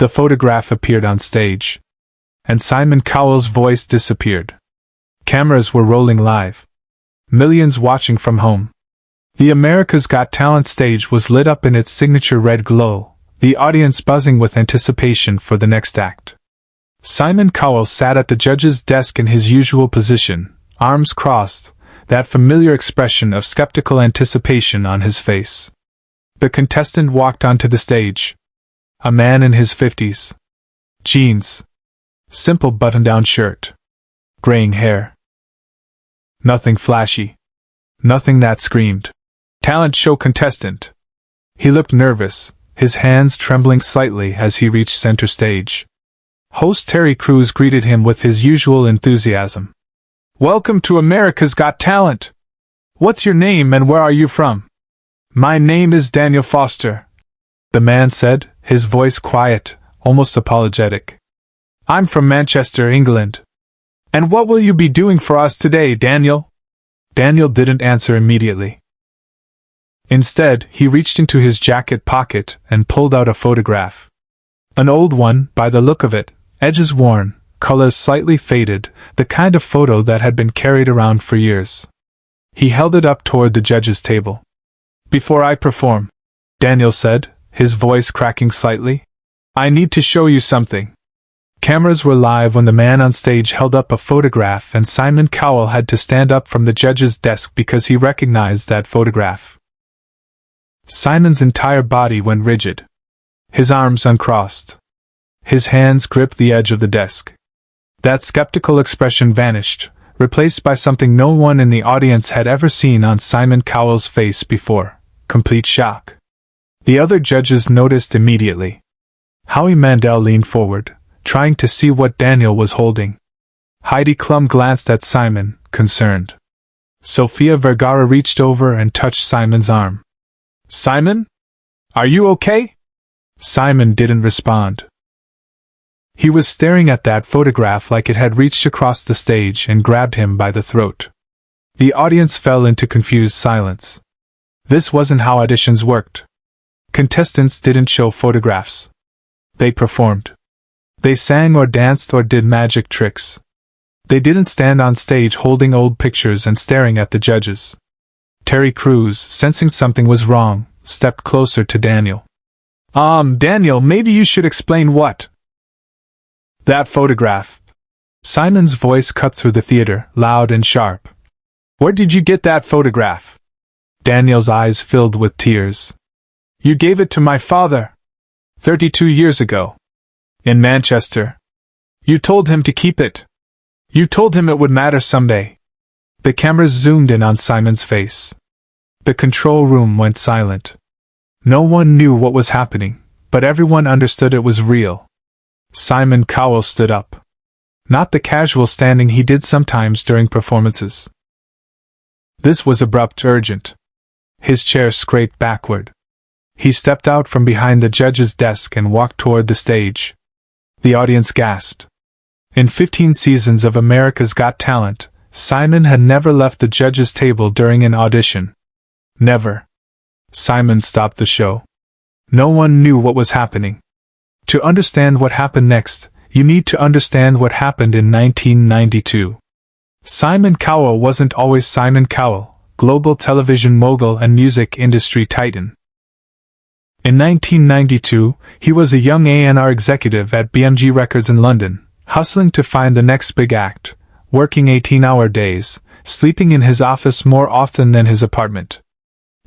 The photograph appeared on stage, and Simon Cowell's voice disappeared. Cameras were rolling live. Millions watching from home. The America's Got Talent stage was lit up in its signature red glow, the audience buzzing with anticipation for the next act. Simon Cowell sat at the judge's desk in his usual position, arms crossed, that familiar expression of skeptical anticipation on his face. The contestant walked onto the stage. A man in his 50s. Jeans. Simple button-down shirt. Graying hair. Nothing flashy. Nothing that screamed, "Talent show contestant." He looked nervous, his hands trembling slightly as he reached center stage. Host Terry Crews greeted him with his usual enthusiasm. "Welcome to America's Got Talent. What's your name and where are you from?" "My name is Daniel Foster," the man said, his voice quiet, almost apologetic. "I'm from Manchester, England. And what will you be doing for us today, Daniel?" Daniel didn't answer immediately. Instead, he reached into his jacket pocket and pulled out a photograph. An old one, by the look of it, edges worn, colors slightly faded, the kind of photo that had been carried around for years. He held it up toward the judge's table. "Before I perform," Daniel said, his voice cracking slightly, "I need to show you something." Cameras were live when the man on stage held up a photograph, and Simon Cowell had to stand up from the judge's desk because he recognized that photograph. Simon's entire body went rigid. His arms uncrossed. His hands gripped the edge of the desk. That skeptical expression vanished, replaced by something no one in the audience had ever seen on Simon Cowell's face before: complete shock. The other judges noticed immediately. Howie Mandel leaned forward, trying to see what Daniel was holding. Heidi Klum glanced at Simon, concerned. Sofia Vergara reached over and touched Simon's arm. "Simon? Are you okay?" Simon didn't respond. He was staring at that photograph like it had reached across the stage and grabbed him by the throat. The audience fell into confused silence. This wasn't how auditions worked. Contestants didn't show photographs. They performed. They sang or danced or did magic tricks. They didn't stand on stage holding old pictures and staring at the judges. Terry Crews, sensing something was wrong, stepped closer to Daniel. Daniel, maybe you should explain what?" "That photograph." Simon's voice cut through the theater, loud and sharp. "Where did you get that photograph?" Daniel's eyes filled with tears. "You gave it to my father. 32 years ago. In Manchester. You told him to keep it. You told him it would matter someday." The cameras zoomed in on Simon's face. The control room went silent. No one knew what was happening, but everyone understood it was real. Simon Cowell stood up. Not the casual standing he did sometimes during performances. This was abrupt, urgent. His chair scraped backward. He stepped out from behind the judge's desk and walked toward the stage. The audience gasped. In 15 seasons of America's Got Talent, Simon had never left the judge's table during an audition. Never. Simon stopped the show. No one knew what was happening. To understand what happened next, you need to understand what happened in 1992. Simon Cowell wasn't always Simon Cowell, global television mogul and music industry titan. In 1992, he was a young A&R executive at BMG Records in London, hustling to find the next big act, working 18-hour days, sleeping in his office more often than his apartment.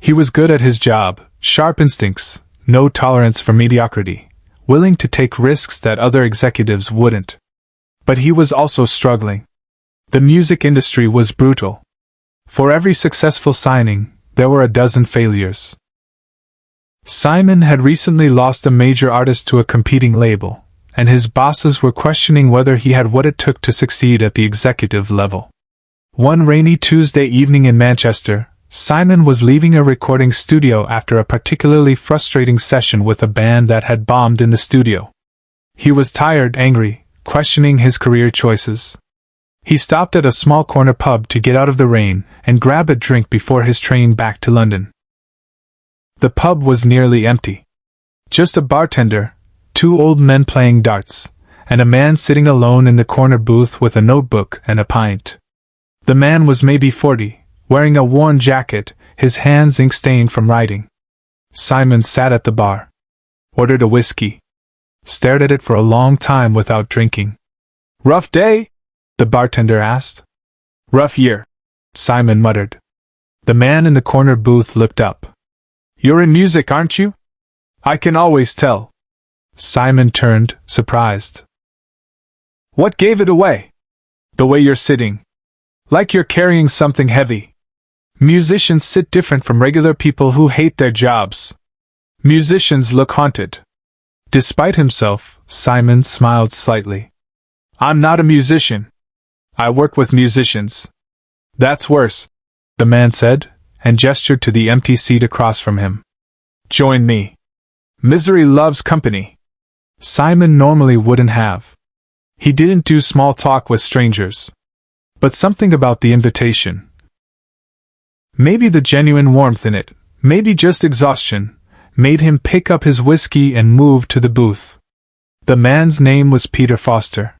He was good at his job, sharp instincts, no tolerance for mediocrity, willing to take risks that other executives wouldn't. But he was also struggling. The music industry was brutal. For every successful signing, there were a dozen failures. Simon had recently lost a major artist to a competing label, and his bosses were questioning whether he had what it took to succeed at the executive level. One rainy Tuesday evening in Manchester, Simon was leaving a recording studio after a particularly frustrating session with a band that had bombed in the studio. He was tired, angry, questioning his career choices. He stopped at a small corner pub to get out of the rain and grab a drink before his train back to London. The pub was nearly empty. Just a bartender, two old men playing darts, and a man sitting alone in the corner booth with a notebook and a pint. The man was maybe 40, wearing a worn jacket, his hands ink-stained from writing. Simon sat at the bar, ordered a whiskey, stared at it for a long time without drinking. "Rough day?" the bartender asked. "Rough year," Simon muttered. The man in the corner booth looked up. "You're in music, aren't you?" "I can always tell." Simon turned, surprised. "What gave it away?" "The way you're sitting. Like you're carrying something heavy. Musicians sit different from regular people who hate their jobs. Musicians look haunted." Despite himself, Simon smiled slightly. "I'm not a musician. I work with musicians." "That's worse," the man said, and gestured to the empty seat across from him. "Join me. Misery loves company." Simon normally wouldn't have. He didn't do small talk with strangers. But something about the invitation, maybe the genuine warmth in it, maybe just exhaustion, made him pick up his whiskey and move to the booth. The man's name was Peter Foster.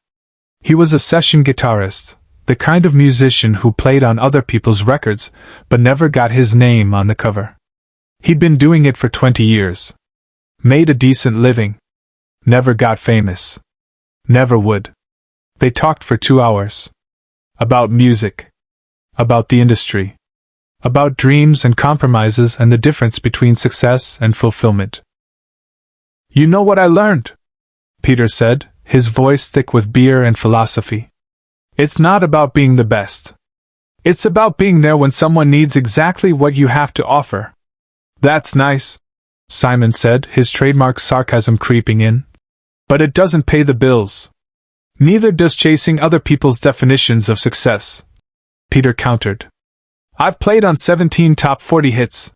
He was a session guitarist, the kind of musician who played on other people's records, but never got his name on the cover. He'd been doing it for 20 years. Made a decent living. Never got famous. Never would. They talked for 2 hours. About music. About the industry. About dreams and compromises and the difference between success and fulfillment. "You know what I learned?" Peter said, his voice thick with beer and philosophy. "It's not about being the best. It's about being there when someone needs exactly what you have to offer." "That's nice," Simon said, his trademark sarcasm creeping in. "But it doesn't pay the bills." "Neither does chasing other people's definitions of success," Peter countered. "I've played on 17 top 40 hits.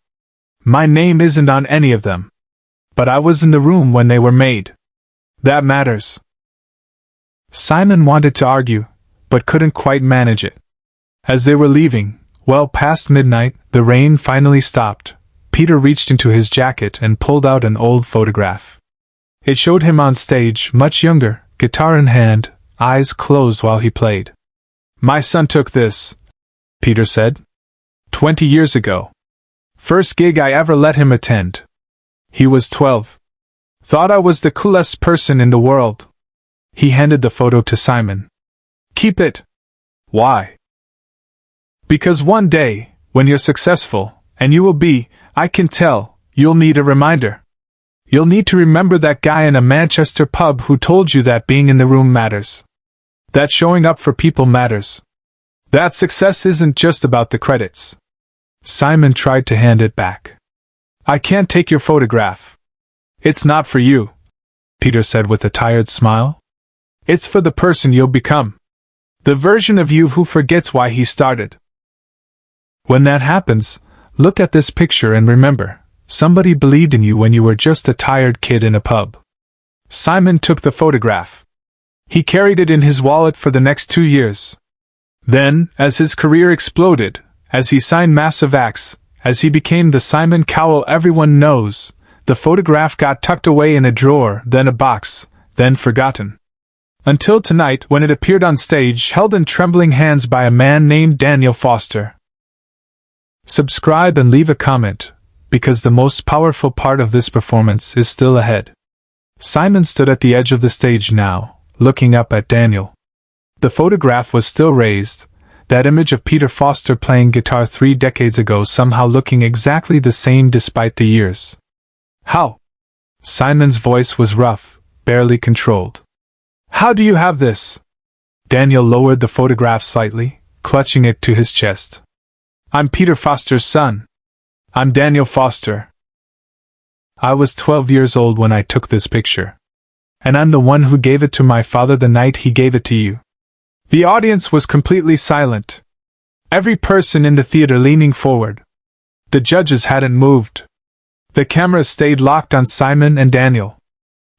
My name isn't on any of them. But I was in the room when they were made. That matters." Simon wanted to argue, but couldn't quite manage it. As they were leaving, well past midnight, the rain finally stopped. Peter reached into his jacket and pulled out an old photograph. It showed him on stage, much younger, guitar in hand, eyes closed while he played. "My son took this," Peter said. 20 years ago. First gig I ever let him attend. He was 12. Thought I was the coolest person in the world." He handed the photo to Simon. "Keep it." "Why?" "Because one day, when you're successful, and you will be, I can tell, you'll need a reminder. You'll need to remember that guy in a Manchester pub who told you that being in the room matters. That showing up for people matters. That success isn't just about the credits." Simon tried to hand it back. "I can't take your photograph." "It's not for you," Peter said with a tired smile. "It's for the person you'll become. The version of you who forgets why he started. When that happens, look at this picture and remember, somebody believed in you when you were just a tired kid in a pub." Simon took the photograph. He carried it in his wallet for the next 2 years. Then, as his career exploded, as he signed massive acts, as he became the Simon Cowell everyone knows, the photograph got tucked away in a drawer, then a box, then forgotten. Until tonight, when it appeared on stage, held in trembling hands by a man named Daniel Foster. Subscribe and leave a comment, because the most powerful part of this performance is still ahead. Simon stood at the edge of the stage now, looking up at Daniel. The photograph was still raised, that image of Peter Foster playing guitar 3 decades ago somehow looking exactly the same despite the years. "How?" Simon's voice was rough, barely controlled. "How do you have this?" Daniel lowered the photograph slightly, clutching it to his chest. "I'm Peter Foster's son. I'm Daniel Foster. I was 12 years old when I took this picture. And I'm the one who gave it to my father the night he gave it to you." The audience was completely silent. Every person in the theater leaning forward. The judges hadn't moved. The cameras stayed locked on Simon and Daniel.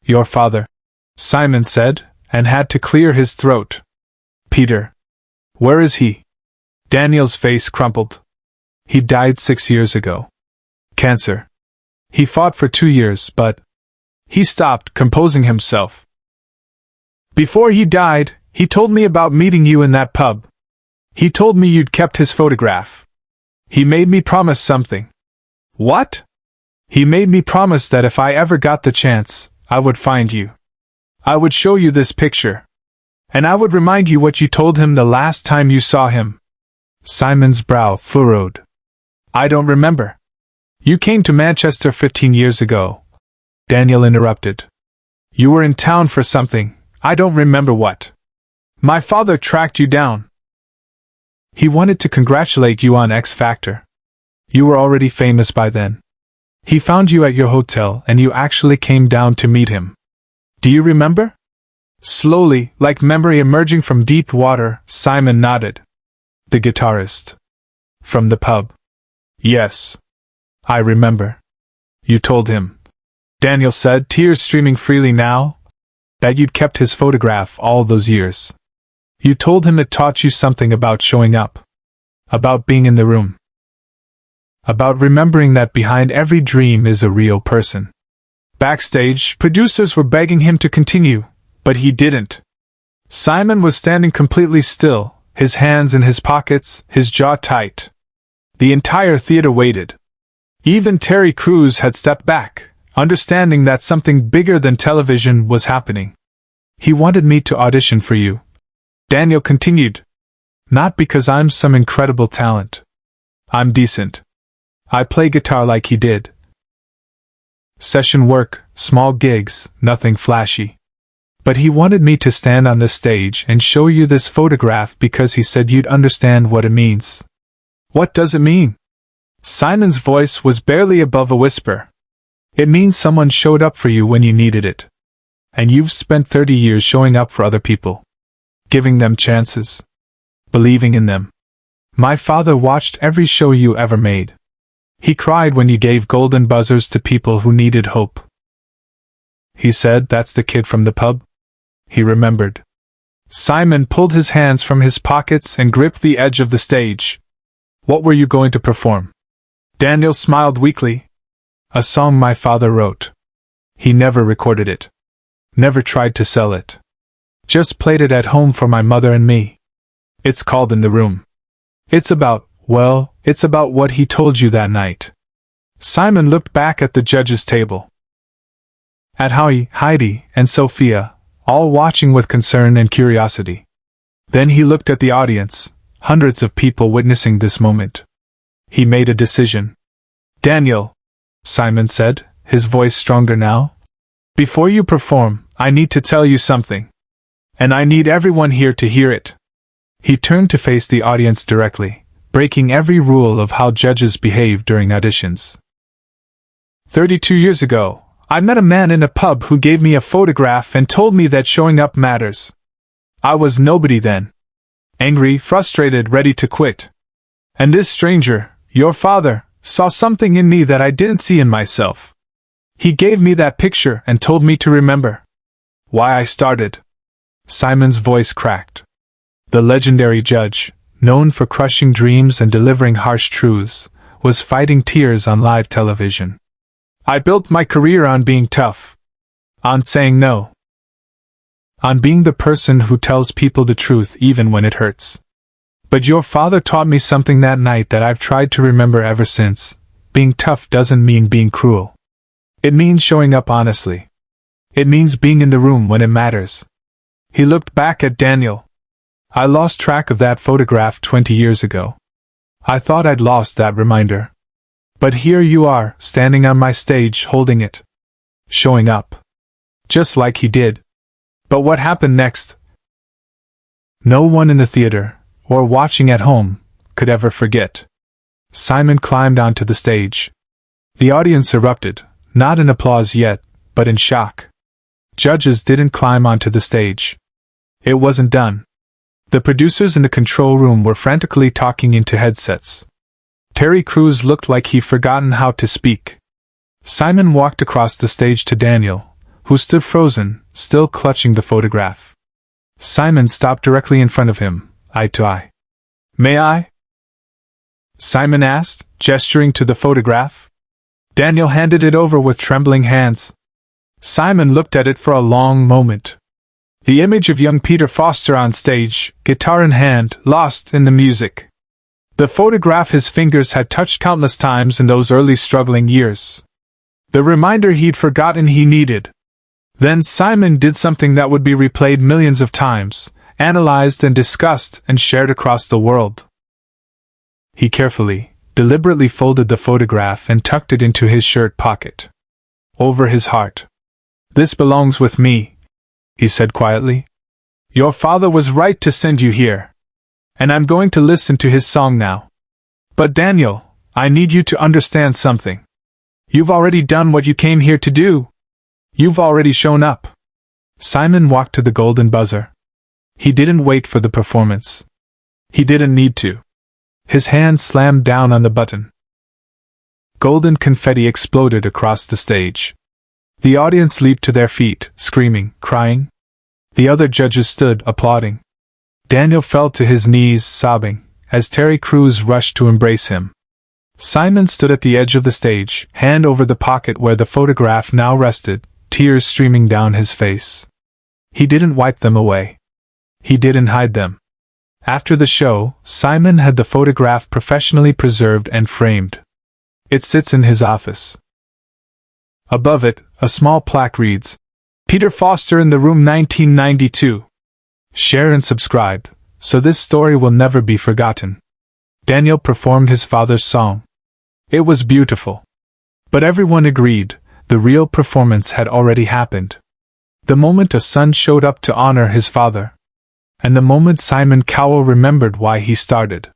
"Your father," Simon said, and had to clear his throat. "Peter. Where is he?" Daniel's face crumpled. "He died 6 years ago. Cancer. He fought for 2 years, but He stopped, composing himself. Before he died, he told me about meeting you in that pub. He told me you'd kept his photograph. He made me promise something. What? He made me promise that if I ever got the chance, I would find you. I would show you this picture. And I would remind you what you told him the last time you saw him. Simon's brow furrowed. I don't remember. You came to Manchester 15 years ago. Daniel interrupted. You were in town for something, I don't remember what. My father tracked you down. He wanted to congratulate you on X Factor. You were already famous by then. He found you at your hotel and you actually came down to meet him. Do you remember? Slowly, like memory emerging from deep water, Simon nodded. The guitarist. From the pub. Yes. I remember. You told him. Daniel said, tears streaming freely now, that you'd kept his photograph all those years. You told him it taught you something about showing up. About being in the room. About remembering that behind every dream is a real person. Backstage, producers were begging him to continue, but he didn't. Simon was standing completely still, his hands in his pockets, his jaw tight. The entire theater waited. Even Terry Crews had stepped back, understanding that something bigger than television was happening. He wanted me to audition for you. Daniel continued. Not because I'm some incredible talent. I'm decent. I play guitar like he did. Session work, small gigs, nothing flashy. But he wanted me to stand on this stage and show you this photograph because he said you'd understand what it means. What does it mean? Simon's voice was barely above a whisper. It means someone showed up for you when you needed it. And you've spent 30 years showing up for other people. Giving them chances. Believing in them. My father watched every show you ever made. He cried when you gave golden buzzers to people who needed hope. He said, that's the kid from the pub? He remembered. Simon pulled his hands from his pockets and gripped the edge of the stage. What were you going to perform? Daniel smiled weakly. A song my father wrote. He never recorded it. Never tried to sell it. Just played it at home for my mother and me. It's called In the Room. It's about what he told you that night. Simon looked back at the judges' table. At Howie, Heidi, and Sophia, all watching with concern and curiosity. Then he looked at the audience, hundreds of people witnessing this moment. He made a decision. Daniel, Simon said, his voice stronger now. Before you perform, I need to tell you something. And I need everyone here to hear it. He turned to face the audience directly, breaking every rule of how judges behave during auditions. 32 years ago, I met a man in a pub who gave me a photograph and told me that showing up matters. I was nobody then. Angry, frustrated, ready to quit. And this stranger, your father, saw something in me that I didn't see in myself. He gave me that picture and told me to remember. Why I started. Simon's voice cracked. The legendary judge, known for crushing dreams and delivering harsh truths, was fighting tears on live television. I built my career on being tough. On saying no. On being the person who tells people the truth even when it hurts. But your father taught me something that night that I've tried to remember ever since. Being tough doesn't mean being cruel. It means showing up honestly. It means being in the room when it matters. He looked back at Daniel. I lost track of that photograph 20 years ago. I thought I'd lost that reminder. But here you are, standing on my stage holding it. Showing up. Just like he did. But what happened next? No one in the theater, or watching at home, could ever forget. Simon climbed onto the stage. The audience erupted, not in applause yet, but in shock. Judges didn't climb onto the stage. It wasn't done. The producers in the control room were frantically talking into headsets. Terry Crews looked like he'd forgotten how to speak. Simon walked across the stage to Daniel, who stood frozen, still clutching the photograph. Simon stopped directly in front of him, eye to eye. May I? Simon asked, gesturing to the photograph. Daniel handed it over with trembling hands. Simon looked at it for a long moment. The image of young Peter Foster on stage, guitar in hand, lost in the music. The photograph his fingers had touched countless times in those early struggling years. The reminder he'd forgotten he needed. Then Simon did something that would be replayed millions of times, analyzed and discussed and shared across the world. He carefully, deliberately folded the photograph and tucked it into his shirt pocket. Over his heart. "This belongs with me," he said quietly. "Your father was right to send you here. And I'm going to listen to his song now. But Daniel, I need you to understand something. You've already done what you came here to do. You've already shown up." Simon walked to the golden buzzer. He didn't wait for the performance. He didn't need to. His hand slammed down on the button. Golden confetti exploded across the stage. The audience leaped to their feet, screaming, crying. The other judges stood, applauding. Daniel fell to his knees, sobbing, as Terry Crews rushed to embrace him. Simon stood at the edge of the stage, hand over the pocket where the photograph now rested, tears streaming down his face. He didn't wipe them away. He didn't hide them. After the show, Simon had the photograph professionally preserved and framed. It sits in his office. Above it, a small plaque reads, "Peter Foster in the Room 1992. Share and subscribe, so this story will never be forgotten." Daniel performed his father's song. It was beautiful. But everyone agreed, the real performance had already happened. The moment a son showed up to honor his father. And the moment Simon Cowell remembered why he started.